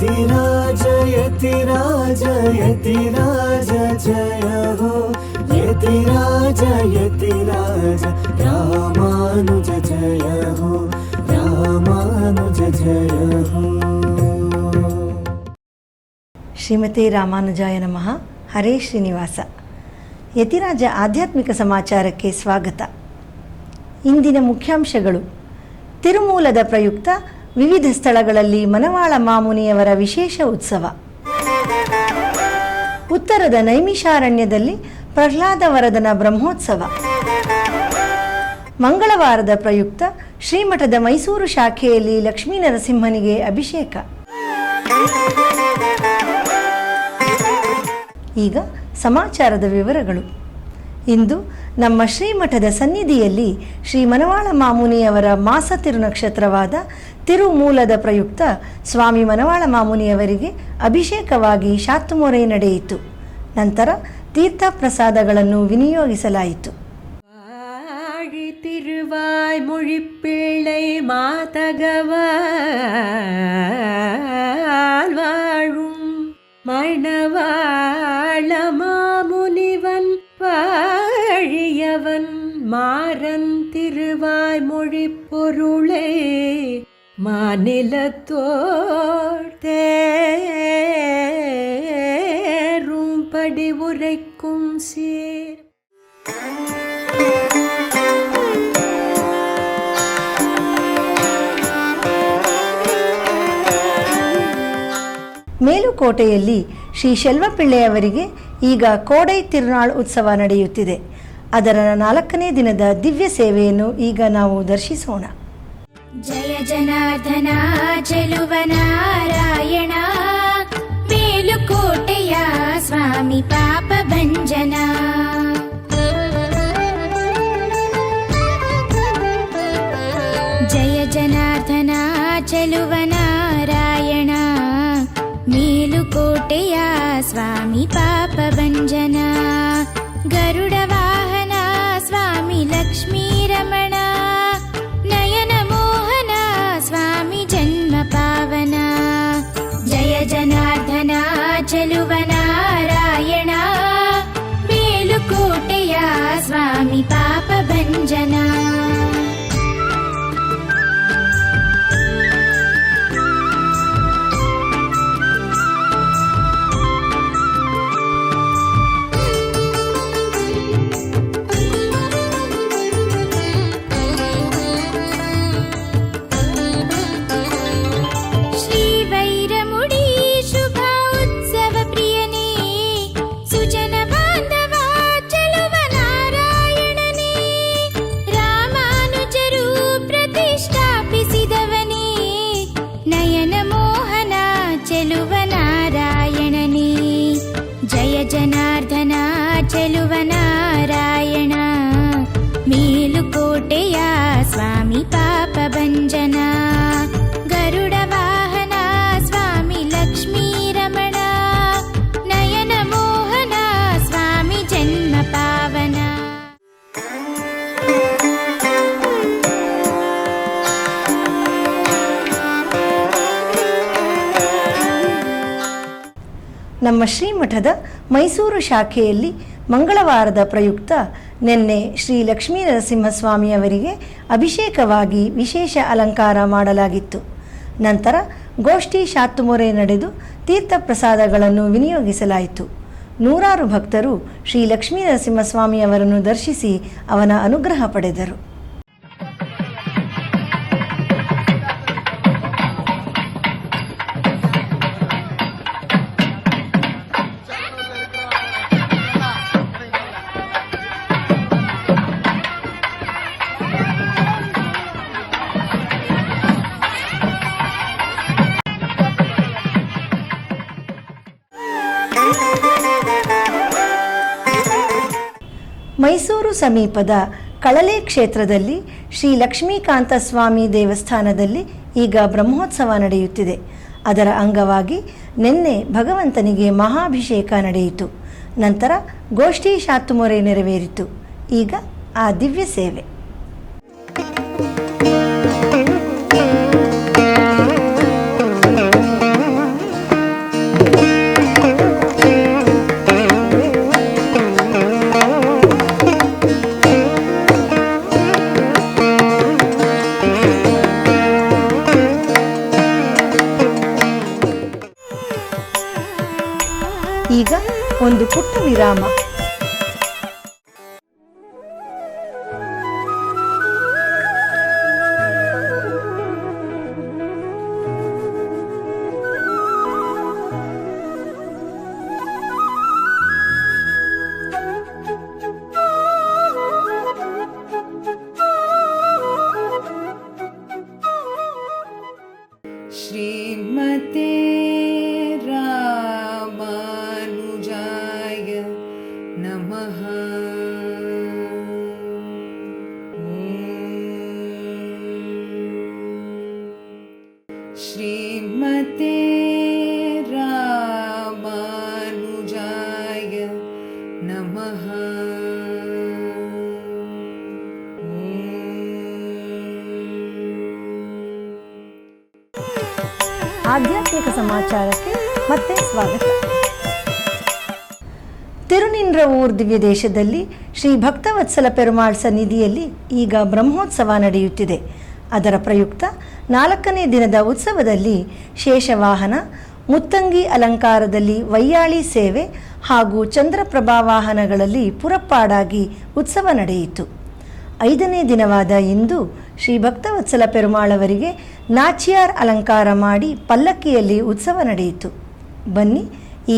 यतिराज यतिराज यतिराज जय हो यतिराज यतिराज रामानुज जय हो रामानुज जय हो। ಶ್ರೀಮತಿ ರಾಮಾನುಜಾಯ ನಮಃ. ಹರೇ ಶ್ರೀನಿವಾಸ. ಯತಿರಾಜ ಆಧ್ಯಾತ್ಮಿಕ ಸಮಾಚಾರಕ್ಕೆ ಸ್ವಾಗತ. ಇಂದಿನ ಮುಖ್ಯಾಂಶಗಳು: ತಿರುಮೂಲದ ಪ್ರಯುಕ್ತ ವಿವಿಧ ಸ್ಥಳಗಳಲ್ಲಿ ಮನವಾಳ ಮಾಮುನಿಯವರ ವಿಶೇಷ ಉತ್ಸವ, ಉತ್ತರದ ನೈಮಿಷಾರಣ್ಯದಲ್ಲಿ ಪ್ರಹ್ಲಾದವರದನ ಬ್ರಹ್ಮೋತ್ಸವ, ಮಂಗಳವಾರದ ಪ್ರಯುಕ್ತ ಶ್ರೀಮಠದ ಮೈಸೂರು ಶಾಖೆಯಲ್ಲಿ ಲಕ್ಷ್ಮೀ ನರಸಿಂಹನಿಗೆ ಅಭಿಷೇಕ. ಈಗ ಸಮಾಚಾರದ ವಿವರಗಳು. ಇಂದು ನಮ್ಮ ಶ್ರೀಮಠದ ಸನ್ನಿಧಿಯಲ್ಲಿ ಶ್ರೀ ಮನವಾಳ ಮಾಮುನಿಯವರ ಮಾಸ ತಿರುನಕ್ಷತ್ರವಾದ ತಿರುಮೂಲದ ಪ್ರಯುಕ್ತ ಸ್ವಾಮಿ ಮನವಾಳ ಮಾಮುನಿಯವರಿಗೆ ಅಭಿಷೇಕವಾಗಿ ಶಾತ್ತುಮೊರೆ ನಡೆಯಿತು. ನಂತರ ತೀರ್ಥ ಪ್ರಸಾದಗಳನ್ನು ವಿನಿಯೋಗಿಸಲಾಯಿತು. திருவாய் மொழிப்பிள்ளை மாதகவால் வாழும் மணவாள மாமுனிவன் வாழியவன் மாறன் திருவாய் மொழி பொருளே மாநிலத்தோர் தேரும் படி உரைக்கும் சீர். ಮೇಲುಕೋಟೆಯಲ್ಲಿ ಶ್ರೀ ಶೆಲ್ವಪಿಳ್ಳೆಯವರಿಗೆ ಈಗ ಕೋಡೈ ತಿರುನಾಳ್ ಉತ್ಸವ ನಡೆಯುತ್ತಿದೆ. ಅದರ 4ನೇ ದಿನದ ದಿವ್ಯ ಸೇವೆಯನ್ನು ಈಗ ನಾವು ದರ್ಶಿಸೋಣ. ಜಯ ಜನಾರ್ದನ ಚೆಲುವ ನಾರಾಯಣ, ಮೇಲುಕೋಟೆಯ ಸ್ವಾಮಿ ಪಾಪ ಭಂಜನ. ಜಯ ಜನಾರ್ದನ ಚೆಲುವ ನಾರಾಯಣ, ಮೇಲುಕೋಟೆಯ ಸ್ವಾಮಿ ಪಾಪ ಭಂಜನ. ಗರುಡ ವಾಹನ ಸ್ವಾಮಿ ಲಕ್ಷ್ಮೀ ರಮಣ, ನಯನ ಮೋಹನ ಸ್ವಾಮಿ ಜನ್ಮ ಪಾವನ. ಜಯ ಜನಾರ್ದನ ಚೆಲುವ ನಾರಾಯಣ, ಮೇಲುಕೋಟೆಯ ಸ್ವಾಮಿ ಪಾಪ ಭಂಜನ. ಜನಾರ್ದನ ಚೆಲುವ ನಾರಾಯಣ, ಮೇಲುಕೋಟೆಯ ಸ್ವಾಮಿ ಪಾಪ ಭಂಜನ. ಗರುಡ ವಾಹನ ಸ್ವಾಮಿ ಲಕ್ಷ್ಮೀ ರಮಣ, ನಯನ ಮೋಹನ ಸ್ವಾಮಿ ಜನ್ಮ ಪಾವನ. ನಮ್ಮ ಶ್ರೀಮಠದ ಮೈಸೂರು ಶಾಖೆಯಲ್ಲಿ ಮಂಗಳವಾರದ ಪ್ರಯುಕ್ತ ನಿನ್ನೆ ಶ್ರೀ ಲಕ್ಷ್ಮೀ ನರಸಿಂಹಸ್ವಾಮಿಯವರಿಗೆ ಅಭಿಷೇಕವಾಗಿ ವಿಶೇಷ ಅಲಂಕಾರ ಮಾಡಲಾಗಿತ್ತು. ನಂತರ ಗೋಷ್ಠಿ ಶಾತ್ತುಮೊರೆ ನಡೆದು ತೀರ್ಥ ಪ್ರಸಾದಗಳನ್ನು ವಿನಿಯೋಗಿಸಲಾಯಿತು. ನೂರಾರು ಭಕ್ತರು ಶ್ರೀ ಲಕ್ಷ್ಮೀ ನರಸಿಂಹಸ್ವಾಮಿಯವರನ್ನು ದರ್ಶಿಸಿ ಅವನ ಅನುಗ್ರಹ ಪಡೆದರು. ಮೈಸೂರು ಸಮೀಪದ ಕಳಲೆ ಕ್ಷೇತ್ರದಲ್ಲಿ ಶ್ರೀ ಲಕ್ಷ್ಮೀಕಾಂತ ಸ್ವಾಮಿ ದೇವಸ್ಥಾನದಲ್ಲಿ ಈಗ ಬ್ರಹ್ಮೋತ್ಸವ ನಡೆಯುತ್ತಿದೆ. ಅದರ ಅಂಗವಾಗಿ ನಿನ್ನೆ ಭಗವಂತನಿಗೆ ಮಹಾಭಿಷೇಕ ನಡೆಯಿತು. ನಂತರ ಗೋಷ್ಠಿ ಶಾತ್ತುಮೊರೆ ನೆರವೇರಿತು. ಈಗ ಆ ದಿವ್ಯ ಸೇವೆ. ಒಂದು ಪುಟ್ಟ ವಿರಾಮ. श्रीमते रामानुजाय नमः। श्रीमते रामानुजाय नमः। ಆಧ್ಯಾತ್ಮಿಕ ಸಮಾಚಾರಕ್ಕೆ ಮತ್ತೆ ಸ್ವಾಗತ. ತಿರುನಿಂದ್ರವೂರ್ ದಿವ್ಯ ದೇಶದಲ್ಲಿ ಶ್ರೀ ಭಕ್ತವತ್ಸಲ ಪೆರುಮಾಳ್ ಸನ್ನಿಧಿಯಲ್ಲಿ ಈಗ ಬ್ರಹ್ಮೋತ್ಸವ ನಡೆಯುತ್ತಿದೆ. ಅದರ ಪ್ರಯುಕ್ತ 4ನೇ ದಿನದ ಉತ್ಸವದಲ್ಲಿ ಶೇಷವಾಹನ, ಮುತ್ತಂಗಿ ಅಲಂಕಾರದಲ್ಲಿ ವೈಯಾಳಿ ಸೇವೆ ಹಾಗೂ ಚಂದ್ರಪ್ರಭಾ ವಾಹನಗಳಲ್ಲಿ ಪುರಪ್ಪಾಡಾಗಿ ಉತ್ಸವ ನಡೆಯಿತು. 5ನೇ ದಿನವಾದ ಇಂದು ಶ್ರೀ ಭಕ್ತವತ್ಸಲ ಪೆರುಮಾಳವರಿಗೆ ನಾಚಿಯಾರ್ ಅಲಂಕಾರ ಮಾಡಿ ಪಲ್ಲಕ್ಕಿಯಲ್ಲಿ ಉತ್ಸವ ನಡೆಯಿತು. ಬನ್ನಿ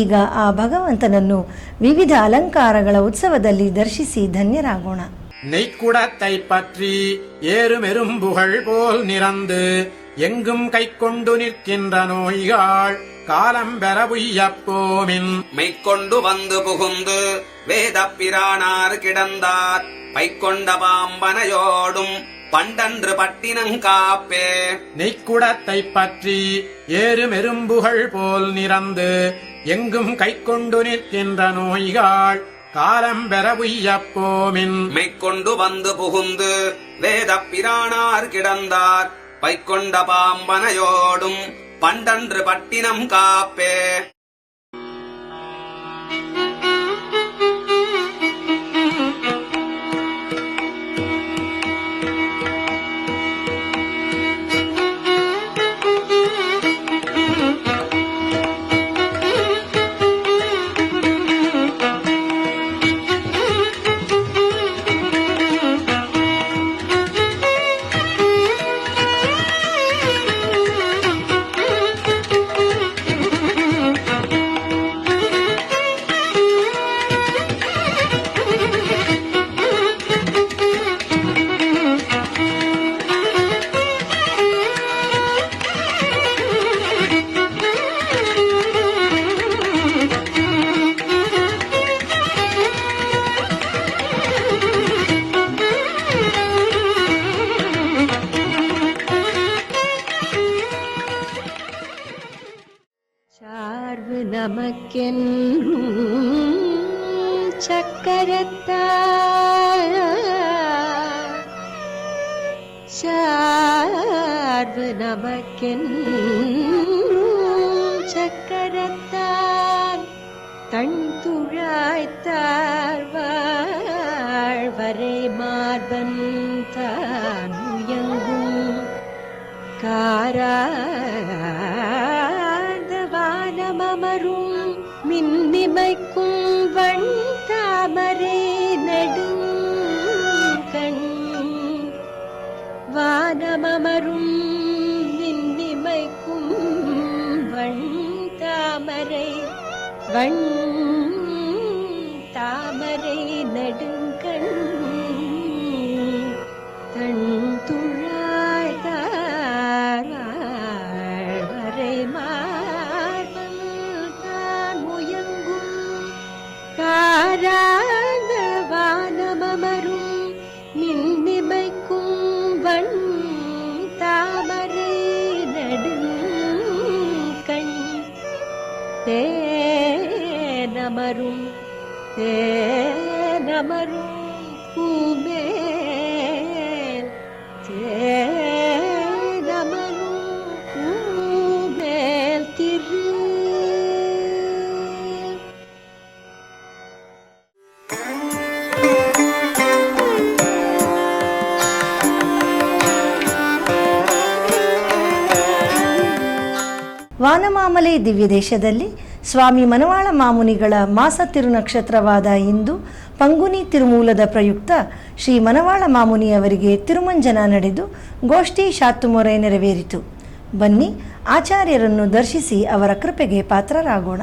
ಈಗ ಆ ಭಗವಂತನನ್ನು ವಿವಿಧ ಅಲಂಕಾರಗಳ ಉತ್ಸವದಲ್ಲಿ ದರ್ಶಿಸಿ ಧನ್ಯರಾಗೋಣ. நெய்க்குடத்தை பற்றி ஏறுமெரும்புகள் போல் நிறந்து எங்கும் கைக்கொண்டு நிற்கின்ற நோய்கள் காலம் பெற உய்யப்போமின் மெய்க்கொண்டு வந்து புகுந்து வேதப் பிரானார் கிடந்தார் பைக்கொண்ட பாம்பனையோடும் பண்டன்று பட்டினங்காப்பே. நெய்க்குடத்தை பற்றி ஏறுமெரும்புகள் போல் நிறந்து எங்கும் கைக்கொண்டு நிற்கின்ற நோய்கள் காலம் பெற உய்யப்போமின் மெய்க்கொண்டு வந்து புகுந்து வேதப் பிரானார் கிடந்தார் பைக்கொண்ட பாம்பனையோடும் பண்டன்று பட்டினம் காப்பே. சார்பு நமக்கென்றும் சக்கரத்தார், சார்பு நமக்கென்றும் சக்கரத்தார், தன் துழாய்த்தார் வாழ்வரை மார்பன் தான் முயங்கும் காராதவானமரும் மின்னிமைக்கும் வண் தாமரை நெடுங்கண், வானமரும் மின்னிமைக்கும் வண் தாமரை வண் தாமரை நெடுங்கண், தன் துழாய்தார் வரை மார்பன் தான் முயங்கும் காராத வானமரும் மின்னிமைக்கும் வண் தாமரை நெடுங்கண், தேனமரும் தேனமரும் பூமேல், தேனமரும் பூமேல் திரு. ವಾನಮಾಮಲೆ ದಿವ್ಯ ದೇಶದಲ್ಲಿ ಸ್ವಾಮಿ ಮನವಾಳ ಮಾಮುನಿಗಳ ಮಾಸ ತಿರುನಕ್ಷತ್ರವಾದ ಇಂದು ಪಂಗುನಿ ತಿರುಮೂಲದ ಪ್ರಯುಕ್ತ ಶ್ರೀ ಮನವಾಳ ಮಾಮುನಿಯವರಿಗೆ ತಿರುಮಂಜನ ನಡೆದು ಗೋಷ್ಠಿ ಶಾತುಮೊರೆ ನೆರವೇರಿತು. ಬನ್ನಿ ಆಚಾರ್ಯರನ್ನು ದರ್ಶಿಸಿ ಅವರ ಕೃಪೆಗೆ ಪಾತ್ರರಾಗೋಣ.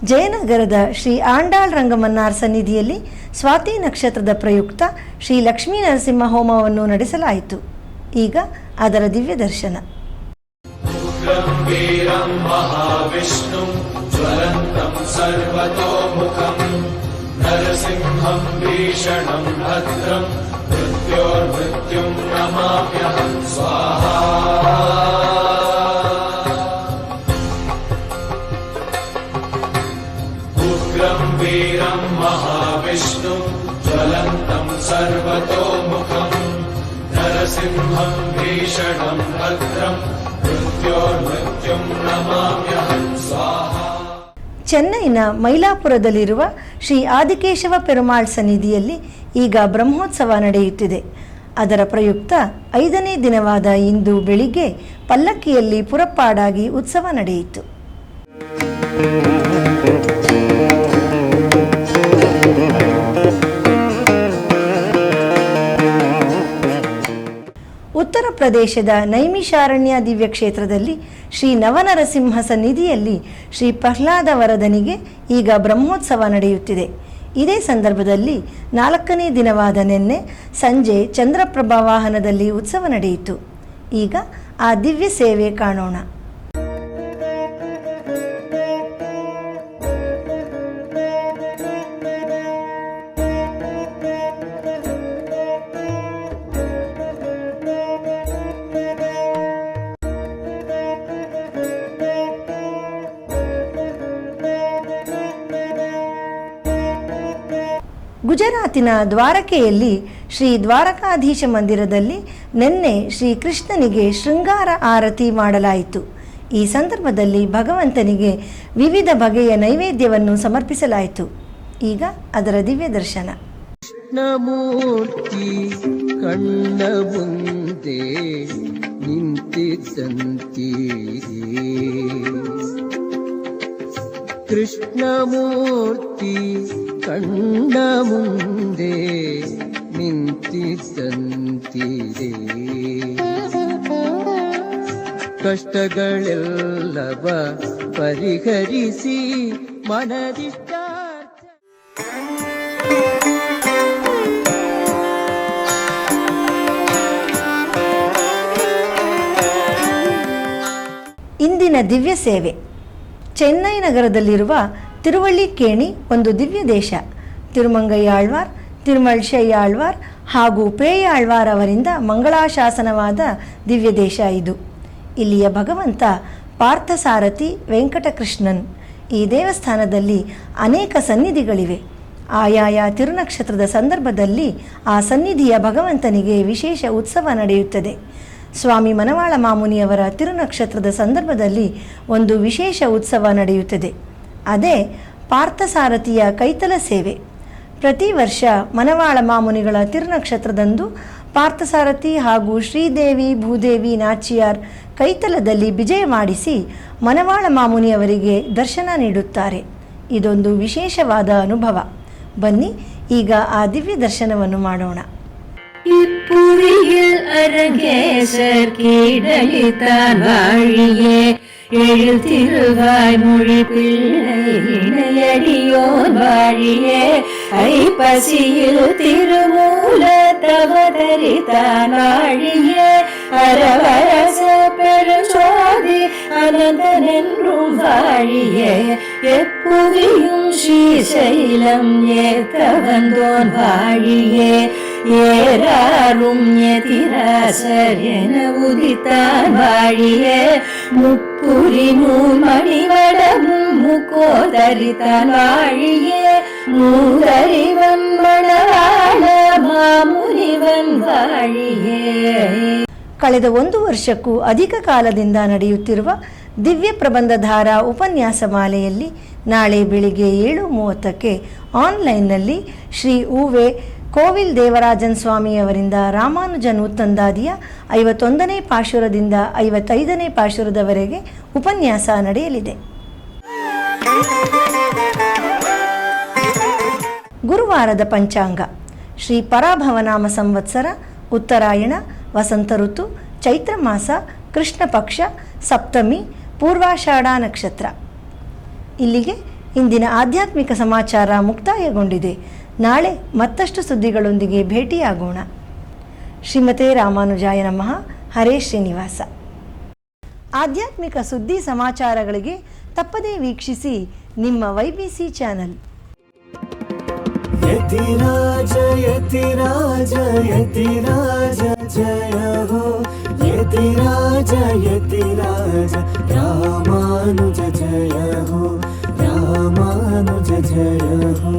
ಜಯನಗರದ ಶ್ರೀ ಆಂಡಾಳ್ ರಂಗಮನ್ನಾರ್ ಸನ್ನಿಧಿಯಲ್ಲಿ ಸ್ವಾತಿ ನಕ್ಷತ್ರದ ಪ್ರಯುಕ್ತ ಶ್ರೀ ಲಕ್ಷ್ಮೀ ನರಸಿಂಹ ಹೋಮವನ್ನು ನಡೆಸಲಾಯಿತು. ಈಗ ಅದರ ದಿವ್ಯ ದರ್ಶನ. ವೀರಂ ಮಹಾವಿಷ್ಣುಂ ಜ್ವಲಂತಂ ಸರ್ವತೋಮುಖಂ ನರಸಿಂಹಂ ಭೀಷಣಂ ಭದ್ರಂ ಮೃತ್ಯೋರ್ಮೃತ್ಯುಂ ನಮಾಮ್ಯಹಂ ಸ್ವಾಹಾ. ಉಗ್ರಂ ವೀರಂ ಮಹಾವಿಷ್ಣುಂ ಜ್ವಲಂತಂ ಸರ್ವತೋಮುಖಂ ನರಸಿಂಹಂ ಭೀಷಣಂ ಭದ್ರಂ ಮೃತ್ಯೋರ್ಮೃತ್ಯುಂ ನಮಾಮ್ಯಹಂ ಸ್ವಾಹಾ. ಚೆನ್ನೈನ ಮೈಲಾಪುರದಲ್ಲಿರುವ ಶ್ರೀ ಆದಿಕೇಶವ ಪೆರುಮಾಳ್ ಸನ್ನಿಧಿಯಲ್ಲಿ ಈಗ ಬ್ರಹ್ಮೋತ್ಸವ ನಡೆಯುತ್ತಿದೆ. ಅದರ ಪ್ರಯುಕ್ತ 5ನೇ ದಿನವಾದ ಇಂದು ಬೆಳಿಗ್ಗೆ ಪಲ್ಲಕ್ಕಿಯಲ್ಲಿ ಪುರಪ್ಪಾಡಾಗಿ ಉತ್ಸವ ನಡೆಯಿತು. ಉತ್ತರ ಪ್ರದೇಶದ ನೈಮಿಷಾರಣ್ಯ ದಿವ್ಯ ಕ್ಷೇತ್ರದಲ್ಲಿ ಶ್ರೀ ನವನರಸಿಂಹ ಸನ್ನಿಧಿಯಲ್ಲಿ ಶ್ರೀ ಪ್ರಹ್ಲಾದ ವರದನಿಗೆ ಈಗ ಬ್ರಹ್ಮೋತ್ಸವ ನಡೆಯುತ್ತಿದೆ. ಇದೇ ಸಂದರ್ಭದಲ್ಲಿ 4ನೇ ದಿನವಾದ ನಿನ್ನೆ ಸಂಜೆ ಚಂದ್ರಪ್ರಭಾ ವಾಹನದಲ್ಲಿ ಉತ್ಸವ ನಡೆಯಿತು. ಈಗ ಆ ದಿವ್ಯ ಸೇವೆ ಕಾಣೋಣ. ಗುಜರಾತಿನ ದ್ವಾರಕೆಯಲ್ಲಿ ಶ್ರೀ ದ್ವಾರಕಾಧೀಶ ಮಂದಿರದಲ್ಲಿ ನಿನ್ನೆ ಶ್ರೀ ಕೃಷ್ಣನಿಗೆ ಶೃಂಗಾರ ಆರತಿ ಮಾಡಲಾಯಿತು. ಈ ಸಂದರ್ಭದಲ್ಲಿ ಭಗವಂತನಿಗೆ ವಿವಿಧ ಬಗೆಯ ನೈವೇದ್ಯವನ್ನು ಸಮರ್ಪಿಸಲಾಯಿತು. ಈಗ ಅದರ ದಿವ್ಯ ದರ್ಶನ. ಕೃಷ್ಣಮೂರ್ತಿ ಕಣ್ಣ ಮುಂದೆ ನಿಂತಿದ್ದಂತೀರೇ, ಕೃಷ್ಣಮೂರ್ತಿ ಕಣ್ಣ ಮುಂದೆ ನಿಂತಿದ್ದಂತೀರೇ, ಕಷ್ಟಗಳೆಲ್ಲವ ಪರಿಹರಿಸಿ ಮನದಿಷ್ಟ. ಇಂದಿನ ದಿವ್ಯ ಸೇವೆ. ಚೆನ್ನೈ ನಗರದಲ್ಲಿರುವ ತಿರುವಳ್ಳಿಕೇಣಿ ಒಂದು ದಿವ್ಯ ದೇಶ. ತಿರುಮಂಗಯ್ಯಾಳ್ವಾರ್, ತಿರುಮಳ್ಶಯ್ಯಾಳ್ವಾರ್ ಹಾಗೂ ಪೇಯಾಳ್ವಾರ್ ಅವರಿಂದ ಮಂಗಳಾಶಾಸನವಾದ ದಿವ್ಯ ದೇಶ ಇದು. ಇಲ್ಲಿಯ ಭಗವಂತ ಪಾರ್ಥಸಾರಥಿ ವೆಂಕಟಕೃಷ್ಣನ್. ಈ ದೇವಸ್ಥಾನದಲ್ಲಿ ಅನೇಕ ಸನ್ನಿಧಿಗಳಿವೆ. ಆಯಾಯ ತಿರುನಕ್ಷತ್ರದ ಸಂದರ್ಭದಲ್ಲಿ ಆ ಸನ್ನಿಧಿಯ ಭಗವಂತನಿಗೆ ವಿಶೇಷ ಉತ್ಸವ ನಡೆಯುತ್ತದೆ. ಸ್ವಾಮಿ ಮನವಾಳ ಮಾಮುನಿಯವರ ತಿರುನಕ್ಷತ್ರದ ಸಂದರ್ಭದಲ್ಲಿ ಒಂದು ವಿಶೇಷ ಉತ್ಸವ ನಡೆಯುತ್ತದೆ. ಅದೇ ಪಾರ್ಥಸಾರಥಿಯ ಕೈತಲ ಸೇವೆ. ಪ್ರತಿ ವರ್ಷ ಮನವಾಳ ಮಾಮುನಿಗಳ ತಿರುನಕ್ಷತ್ರದಂದು ಪಾರ್ಥಸಾರಥಿ ಹಾಗೂ ಶ್ರೀದೇವಿ ಭೂದೇವಿ ನಾಚಿಯಾರ್ ಕೈತಲದಲ್ಲಿ ವಿಜಯ ಮಾಡಿಸಿ ಮನವಾಳ ಮಾಮುನಿಯವರಿಗೆ ದರ್ಶನ ನೀಡುತ್ತಾರೆ. ಇದೊಂದು ವಿಶೇಷವಾದ ಅನುಭವ. ಬನ್ನಿ ಈಗ ಆ ದಿವ್ಯ ದರ್ಶನವನ್ನು ಮಾಡೋಣ. இப்புவியில் அரங்கேசர் கீடலித்தான் வாழியே எழில் திருவாய் மொழி பிள்ளை இணையடியோர் வாழியே ஐப்பசியில் திருமூலத்தவதரித்த நாழியே அரவரச பெருஞ்சோதி அனந்தனென்றும் வாழியே எப்புவியும் ஸ்ரீசைலம் ஏத்த வந்தோன் வாழியே ஏறாரும் எதிராசர் என உதித்தான் வாழியே முப்புரி நூல் மணிவடமும் முக்கோதரித்தான் வாழியே மூதறிவன் மணவாள மாமுனிவன் வாழியே. ಕಳೆದ 1 ವರ್ಷಕ್ಕೂ ಅಧಿಕ ಕಾಲದಿಂದ ನಡೆಯುತ್ತಿರುವ ದಿವ್ಯ ಪ್ರಬಂಧಧಾರ ಉಪನ್ಯಾಸ ಮಾಲೆಯಲ್ಲಿ ನಾಳೆ ಬೆಳಿಗ್ಗೆ 7:30ಕ್ಕೆ ಆನ್ಲೈನ್ನಲ್ಲಿ ಶ್ರೀ ಉವೆ ಕೋವಿಲ್ ದೇವರಾಜನ್ ಸ್ವಾಮಿಯವರಿಂದ ರಾಮಾನುಜ ನೂತಂದಾದಿಯ 51ನೇ ಪಾಶುರದಿಂದ 55ನೇ ಪಾಶುರದವರೆಗೆ ಉಪನ್ಯಾಸ ನಡೆಯಲಿದೆ. ಗುರುವಾರದ ಪಂಚಾಂಗ ಶ್ರೀ ಪರಾಭವನಾಮ ಸಂವತ್ಸರ ಉತ್ತರಾಯಣ ವಸಂತ ಋತು ಚೈತ್ರ ಮಾಸ ಕೃಷ್ಣ ಪಕ್ಷ ಸಪ್ತಮಿ ಪೂರ್ವಾಷಾಢ ನಕ್ಷತ್ರ. ಇಲ್ಲಿಗೆ ಇಂದಿನ ಆಧ್ಯಾತ್ಮಿಕ ಸಮಾಚಾರ ಮುಕ್ತಾಯಗೊಂಡಿದೆ. ನಾಳೆ ಮತ್ತಷ್ಟು ಸುದ್ದಿಗಳೊಂದಿಗೆ ಭೇಟಿಯಾಗೋಣ. ಶ್ರೀಮತೆ ರಾಮಾನುಜಾಯ ನಮಃ. ಹರೇ ಶ್ರೀನಿವಾಸ. ಆಧ್ಯಾತ್ಮಿಕ ಸುದ್ದಿ ಸಮಾಚಾರಗಳಿಗೆ ತಪ್ಪದೇ ವೀಕ್ಷಿಸಿ ನಿಮ್ಮ YBC ಚಾನಲ್. ಯತಿರಾಜ ಯತಿರಾಜ ಯತಿರಾಜ ಜಯ ಹೋ ಯತಿರಾಜ ಯತಿರಾಜ ರಾಮಾನುಜ ಜಯ ಹೋ ರಾಮಾನುಜ ಜಯ ಹೋ.